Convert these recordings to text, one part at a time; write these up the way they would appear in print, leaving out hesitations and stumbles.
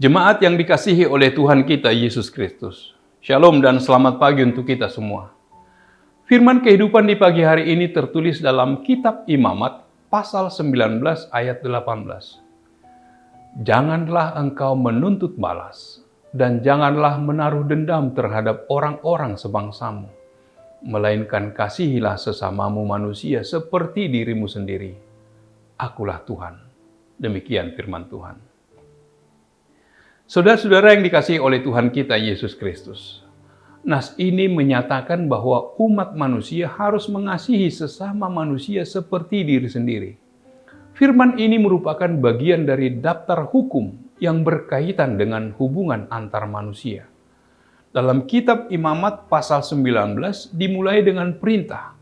Jemaat yang dikasihi oleh Tuhan kita Yesus Kristus. Shalom dan selamat pagi untuk kita semua. Firman kehidupan di pagi hari ini tertulis dalam kitab Imamat pasal 19 ayat 18. Janganlah engkau menuntut balas dan janganlah menaruh dendam terhadap orang-orang sebangsamu, melainkan kasihilah sesamamu manusia seperti dirimu sendiri. Akulah Tuhan. Demikian firman Tuhan. Saudara-saudara yang dikasihi oleh Tuhan kita Yesus Kristus, nas ini menyatakan bahwa umat manusia harus mengasihi sesama manusia seperti diri sendiri. Firman ini merupakan bagian dari daftar hukum yang berkaitan dengan hubungan antar manusia. Dalam kitab Imamat pasal 19 dimulai dengan perintah,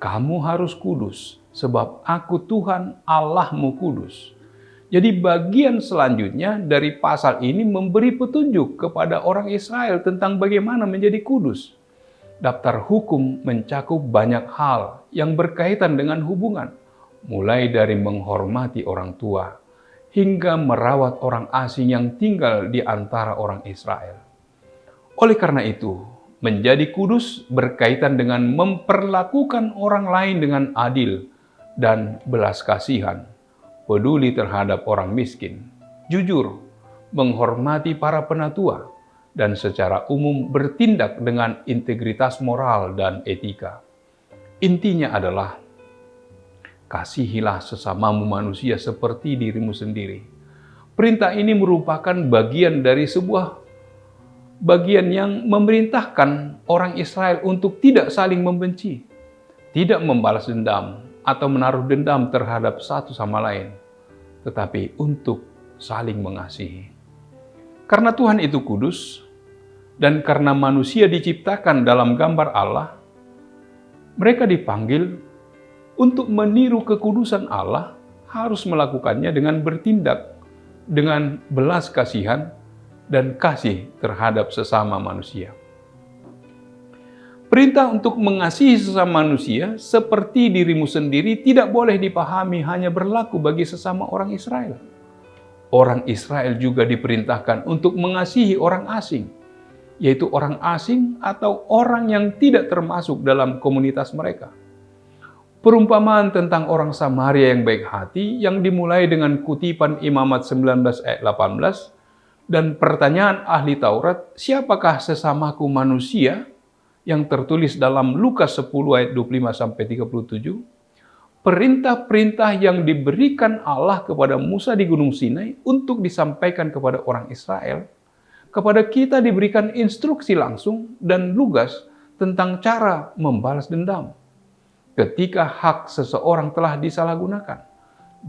kamu harus kudus sebab aku Tuhan Allahmu kudus. Jadi bagian selanjutnya dari pasal ini memberi petunjuk kepada orang Israel tentang bagaimana menjadi kudus. Daftar hukum mencakup banyak hal yang berkaitan dengan hubungan, mulai dari menghormati orang tua, hingga merawat orang asing yang tinggal di antara orang Israel. Oleh karena itu, menjadi kudus berkaitan dengan memperlakukan orang lain dengan adil dan belas kasihan, peduli terhadap orang miskin, jujur, menghormati para penatua, dan secara umum bertindak dengan integritas moral dan etika. Intinya adalah, kasihilah sesamamu manusia seperti dirimu sendiri. Perintah ini merupakan bagian dari sebuah bagian yang memerintahkan orang Israel untuk tidak saling membenci, tidak membalas dendam, atau menaruh dendam terhadap satu sama lain, tetapi untuk saling mengasihi. Karena Tuhan itu kudus, dan karena manusia diciptakan dalam gambar Allah, mereka dipanggil untuk meniru kekudusan Allah, harus melakukannya dengan bertindak dengan belas kasihan dan kasih terhadap sesama manusia. Perintah untuk mengasihi sesama manusia seperti dirimu sendiri tidak boleh dipahami hanya berlaku bagi sesama orang Israel. Orang Israel juga diperintahkan untuk mengasihi orang asing, yaitu orang asing atau orang yang tidak termasuk dalam komunitas mereka. Perumpamaan tentang orang Samaria yang baik hati yang dimulai dengan kutipan Imamat 19 ayat 18 dan pertanyaan ahli Taurat, siapakah sesamaku manusia? Yang tertulis dalam Lukas 10 ayat 25-37, perintah-perintah yang diberikan Allah kepada Musa di Gunung Sinai untuk disampaikan kepada orang Israel, kepada kita diberikan instruksi langsung dan lugas tentang cara membalas dendam. Ketika hak seseorang telah disalahgunakan,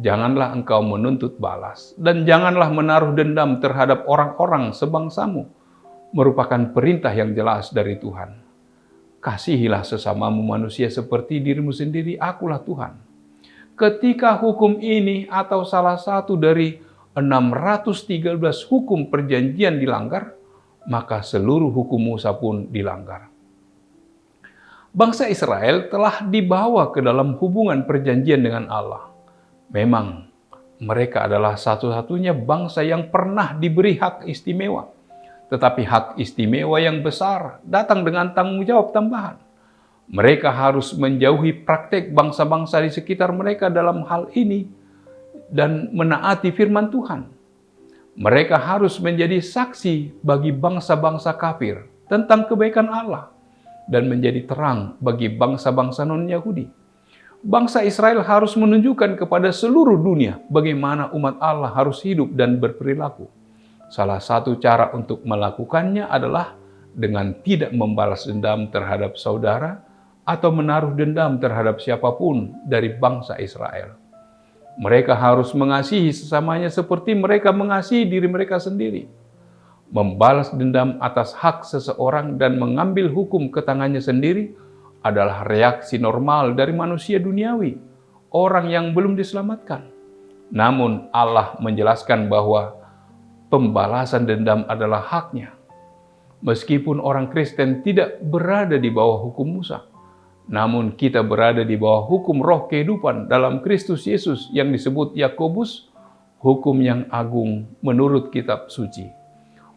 janganlah engkau menuntut balas dan janganlah menaruh dendam terhadap orang-orang sebangsamu, merupakan perintah yang jelas dari Tuhan. Kasihilah sesamamu manusia seperti dirimu sendiri, akulah Tuhan. Ketika hukum ini atau salah satu dari 613 hukum perjanjian dilanggar, maka seluruh hukum Musa pun dilanggar. Bangsa Israel telah dibawa ke dalam hubungan perjanjian dengan Allah. Memang mereka adalah satu-satunya bangsa yang pernah diberi hak istimewa. Tetapi hak istimewa yang besar datang dengan tanggung jawab tambahan. Mereka harus menjauhi praktek bangsa-bangsa di sekitar mereka dalam hal ini dan menaati firman Tuhan. Mereka harus menjadi saksi bagi bangsa-bangsa kafir tentang kebaikan Allah dan menjadi terang bagi bangsa-bangsa non-Yahudi. Bangsa Israel harus menunjukkan kepada seluruh dunia bagaimana umat Allah harus hidup dan berperilaku. Salah satu cara untuk melakukannya adalah dengan tidak membalas dendam terhadap saudara atau menaruh dendam terhadap siapapun dari bangsa Israel. Mereka harus mengasihi sesamanya seperti mereka mengasihi diri mereka sendiri. Membalas dendam atas hak seseorang dan mengambil hukum ke tangannya sendiri adalah reaksi normal dari manusia duniawi, orang yang belum diselamatkan. Namun Allah menjelaskan bahwa pembalasan dendam adalah haknya. Meskipun orang Kristen tidak berada di bawah hukum Musa, namun kita berada di bawah hukum roh kehidupan dalam Kristus Yesus yang disebut Yakobus, hukum yang agung menurut kitab suci.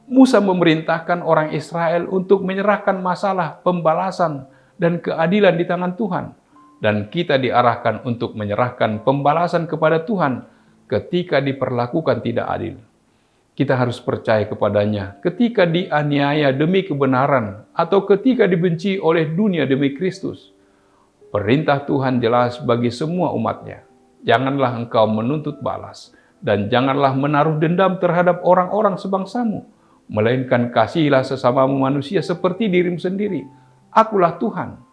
Musa memerintahkan orang Israel untuk menyerahkan masalah pembalasan dan keadilan di tangan Tuhan. Dan kita diarahkan untuk menyerahkan pembalasan kepada Tuhan ketika diperlakukan tidak adil. Kita harus percaya kepadanya ketika dianiaya demi kebenaran atau ketika dibenci oleh dunia demi Kristus. Perintah Tuhan jelas bagi semua umatnya. Janganlah engkau menuntut balas dan janganlah menaruh dendam terhadap orang-orang sebangsamu. Melainkan kasihilah sesamamu manusia seperti dirimu sendiri. Akulah Tuhan.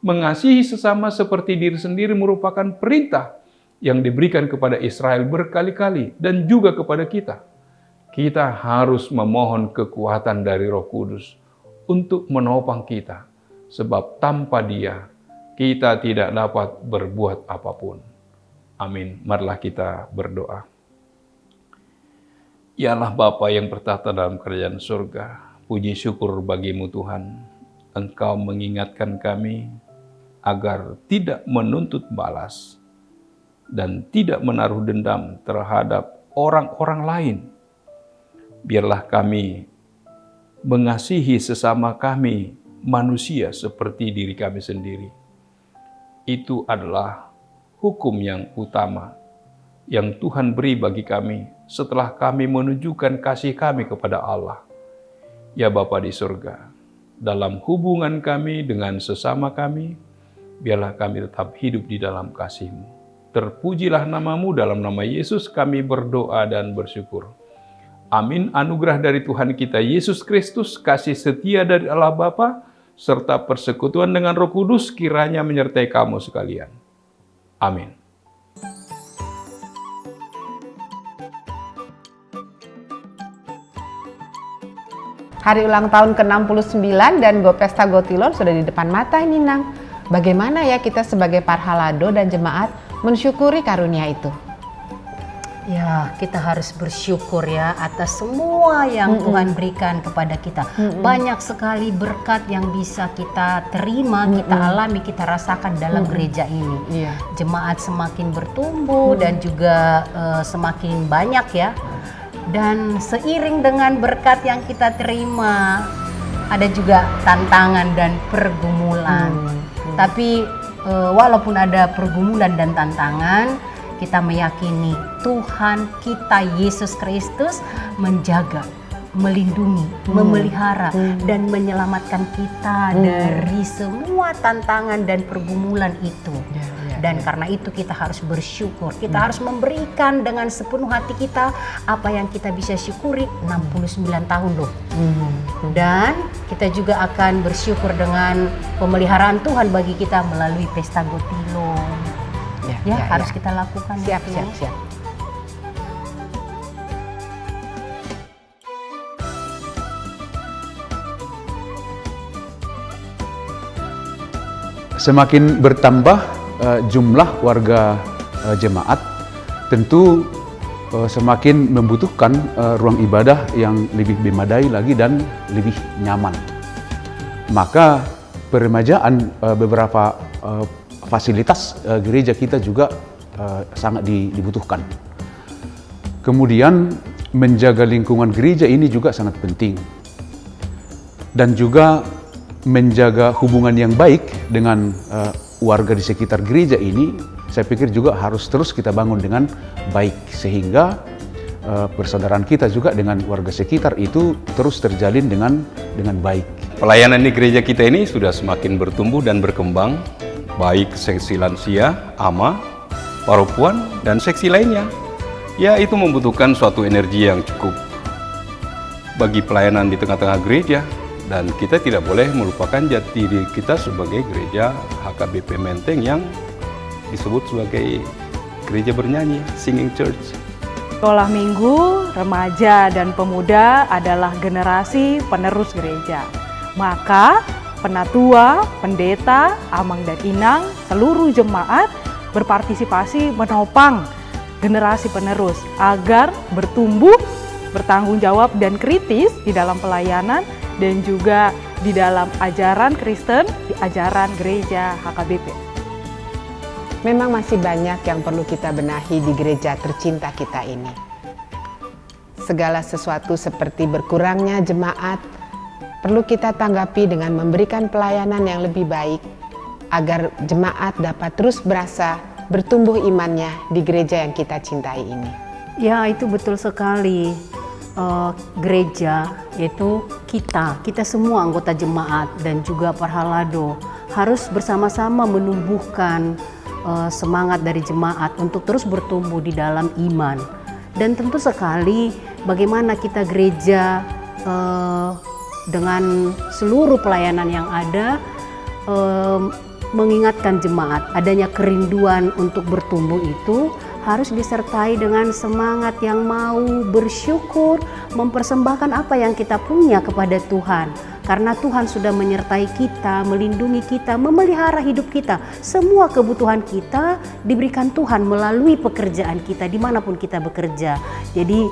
Mengasihi sesama seperti diri sendiri merupakan perintah yang diberikan kepada Israel berkali-kali dan juga kepada kita. Kita harus memohon kekuatan dari Roh Kudus untuk menopang kita, sebab tanpa Dia kita tidak dapat berbuat apapun. Amin. Marilah kita berdoa. Ya Allah Bapa yang bertahta dalam kerajaan surga, puji syukur bagimu Tuhan. Engkau mengingatkan kami agar tidak menuntut balas dan tidak menaruh dendam terhadap orang-orang lain. Biarlah kami mengasihi sesama kami manusia seperti diri kami sendiri. Itu adalah hukum yang utama yang Tuhan beri bagi kami setelah kami menunjukkan kasih kami kepada Allah. Ya Bapa di surga, dalam hubungan kami dengan sesama kami, biarlah kami tetap hidup di dalam kasih-Mu. Terpujilah nama-Mu, dalam nama Yesus kami berdoa dan bersyukur. Amin. Anugerah dari Tuhan kita Yesus Kristus, kasih setia dari Allah Bapa, serta persekutuan dengan Roh Kudus kiranya menyertai kamu sekalian. Amin. Hari ulang tahun ke-69 dan Pesta Gotilor sudah di depan mata ini, Nang. Bagaimana ya kita sebagai parhalado dan jemaat mensyukuri karunia itu? Ya, kita harus bersyukur ya atas semua yang Tuhan berikan kepada kita. Banyak sekali berkat yang bisa kita terima, kita alami, kita rasakan dalam gereja ini. Jemaat semakin bertumbuh dan juga semakin banyak ya. Dan seiring dengan berkat yang kita terima, ada juga tantangan dan pergumulan. Tapi walaupun ada pergumulan dan tantangan, kita meyakini Tuhan kita Yesus Kristus menjaga, melindungi, memelihara, dan menyelamatkan kita dari semua tantangan dan pergumulan itu. Dan karena itu kita harus bersyukur, kita harus memberikan dengan sepenuh hati kita apa yang kita bisa syukuri 69 tahun loh. Dan kita juga akan bersyukur dengan pemeliharaan Tuhan bagi kita melalui Pesta Gotilor. Harus kita lakukan. Siap. Semakin bertambah jumlah warga jemaat, tentu semakin membutuhkan ruang ibadah yang lebih memadai lagi dan lebih nyaman. Maka peremajaan beberapa fasilitas gereja kita juga sangat dibutuhkan. Kemudian menjaga lingkungan gereja ini juga sangat penting. Dan juga menjaga hubungan yang baik dengan warga di sekitar gereja ini, saya pikir juga harus terus kita bangun dengan baik, sehingga persaudaraan kita juga dengan warga sekitar itu terus terjalin dengan baik. Pelayanan di gereja kita ini sudah semakin bertumbuh dan berkembang, baik seksi lansia, AMA, paropuan, dan seksi lainnya. Ya, itu membutuhkan suatu energi yang cukup bagi pelayanan di tengah-tengah gereja. Dan kita tidak boleh melupakan jati diri kita sebagai gereja HKBP Menteng yang disebut sebagai gereja bernyanyi, singing church. Sekolah minggu, remaja, dan pemuda adalah generasi penerus gereja. Maka penatua, pendeta, amang dan inang, seluruh jemaat berpartisipasi menopang generasi penerus agar bertumbuh, bertanggung jawab dan kritis di dalam pelayanan dan juga di dalam ajaran Kristen, di ajaran gereja HKBP. Memang masih banyak yang perlu kita benahi di gereja tercinta kita ini. segala sesuatu seperti berkurangnya jemaat perlu kita tanggapi dengan memberikan pelayanan yang lebih baik agar jemaat dapat terus berasa bertumbuh imannya di gereja yang kita cintai ini. Ya, itu betul sekali. Gereja yaitu kita semua anggota jemaat dan juga Parhalado harus bersama-sama menumbuhkan semangat dari jemaat untuk terus bertumbuh di dalam iman. Dan tentu sekali bagaimana kita gereja dengan seluruh pelayanan yang ada mengingatkan jemaat adanya kerinduan untuk bertumbuh itu harus disertai dengan semangat yang mau bersyukur, mempersembahkan apa yang kita punya kepada Tuhan. Karena Tuhan sudah menyertai kita, melindungi kita, memelihara hidup kita. Semua kebutuhan kita diberikan Tuhan melalui pekerjaan kita dimanapun kita bekerja. Jadi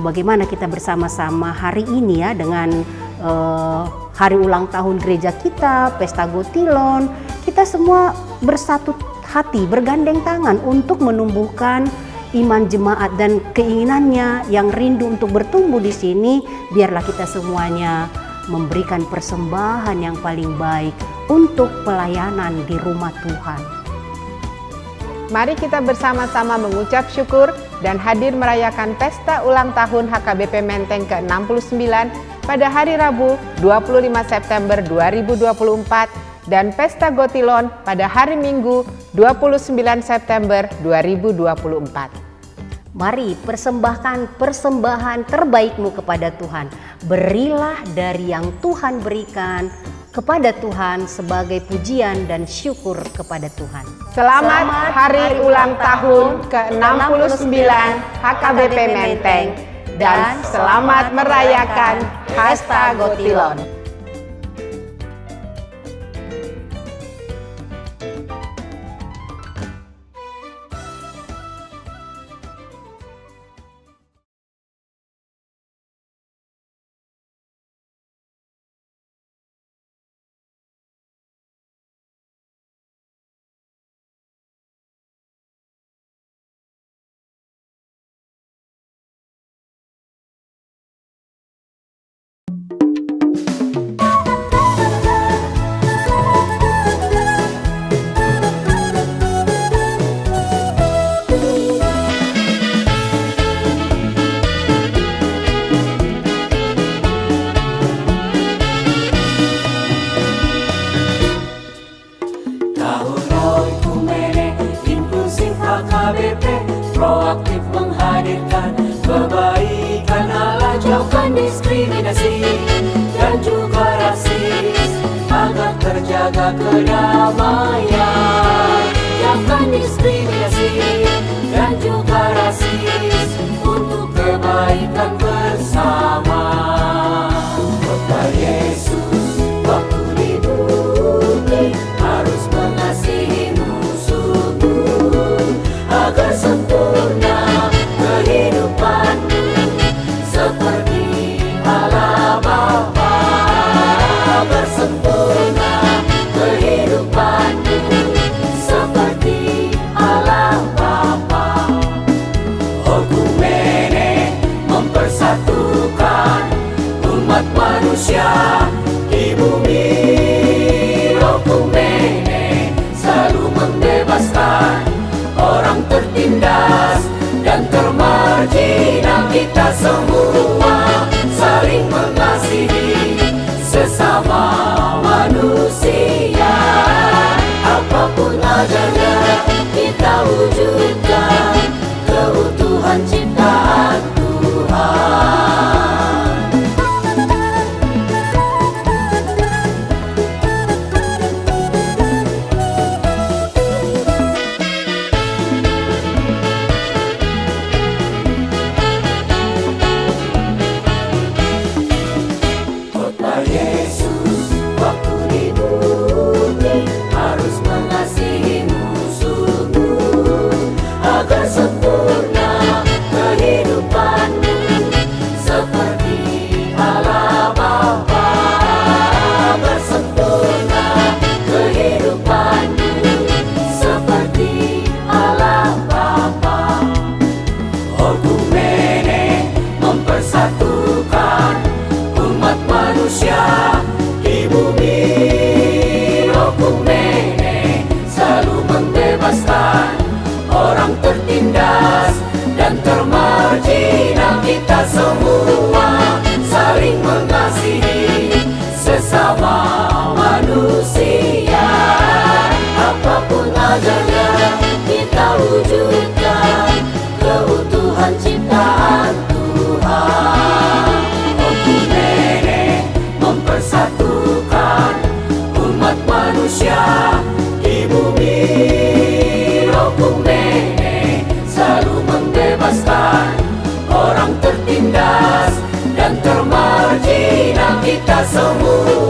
bagaimana kita bersama-sama hari ini ya dengan hari ulang tahun gereja kita, Pesta Gotilon, kita semua bersatu hati, bergandeng tangan untuk menumbuhkan iman jemaat dan keinginannya yang rindu untuk bertumbuh di sini. Biarlah kita semuanya memberikan persembahan yang paling baik untuk pelayanan di rumah Tuhan. Mari kita bersama-sama mengucap syukur dan hadir merayakan pesta ulang tahun HKBP Menteng ke-69 pada hari Rabu 25 September 2024 dan Pesta Gotilon pada hari Minggu 29 September 2024. Mari persembahkan persembahan terbaikmu kepada Tuhan. Berilah dari yang Tuhan berikan kepada Tuhan sebagai pujian dan syukur kepada Tuhan. Selamat Hari Ulang Tahun ke-69 HKBP Menteng dan selamat merayakan Pesta Gotilon. Proaktif menghadirkan kebaikan Allah, jauhkan diskriminasi dan juga rasis agar terjaga kedamaian. Jauhkan diskriminasi dan juga rasis untuk kebaikan bersama. Kota Yesus waktu di bumi harus mengasihi musuhmu agar sempurna kehidupanmu seperti Allah Bapa. Agar sempurna kehidupanmu seperti Allah Bapa. Okumene mempersatukan umat manusia di bumi. Okumene selalu membebaskan orang tertindas tertindas dan termargina, kita semua saling mengasihi sesama manusia. Apapun adanya kita wujudkan keutuhan ciptaan Tuhan. Oku Nenek mempersatukan umat manusia di bumi. Oku Nenek selalu membebaskan orang tertindas dan termargina, kita semua